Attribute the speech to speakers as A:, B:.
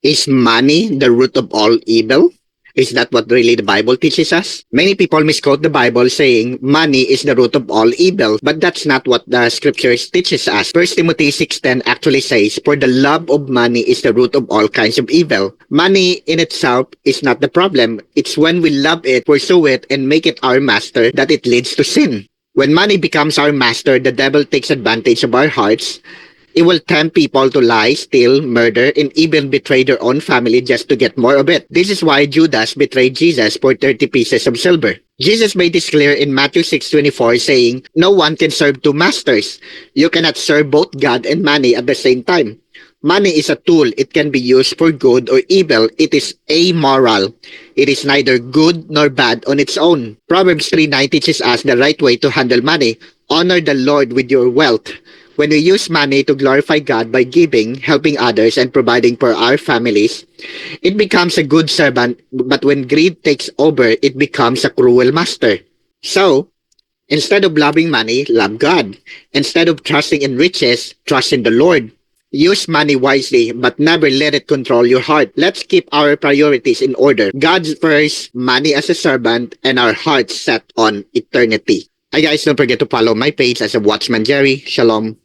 A: Is money the root of all evil? Is that what really the Bible teaches us? Many people misquote the Bible saying money is the root of all evil, but that's not what the scriptures teaches us. First Timothy 6:10 actually says, "For the love of money is the root of all kinds of evil." Money in itself is not the problem. It's when we love it, pursue it, and make it our master that it leads to sin. When money becomes our master, the devil takes advantage of our hearts. It will tempt people to lie, steal, murder, and even betray their own family just to get more of it. This is why Judas betrayed Jesus for 30 pieces of silver. Jesus made this clear in Matthew 6:24, saying, "No one can serve two masters. You cannot serve both God and money at the same time." Money is a tool. It can be used for good or evil. It is amoral. It is neither good nor bad on its own. Proverbs 3:9 teaches us the right way to handle money. Honor the Lord with your wealth. When we use money to glorify God by giving, helping others, and providing for our families, it becomes a good servant, but when greed takes over, it becomes a cruel master. So, instead of loving money, love God. Instead of trusting in riches, trust in the Lord. Use money wisely, but never let it control your heart. Let's keep our priorities in order. God's first, money as a servant, and our hearts set on eternity. Hi guys, don't forget to follow my page as a Watchman Jerry. Shalom.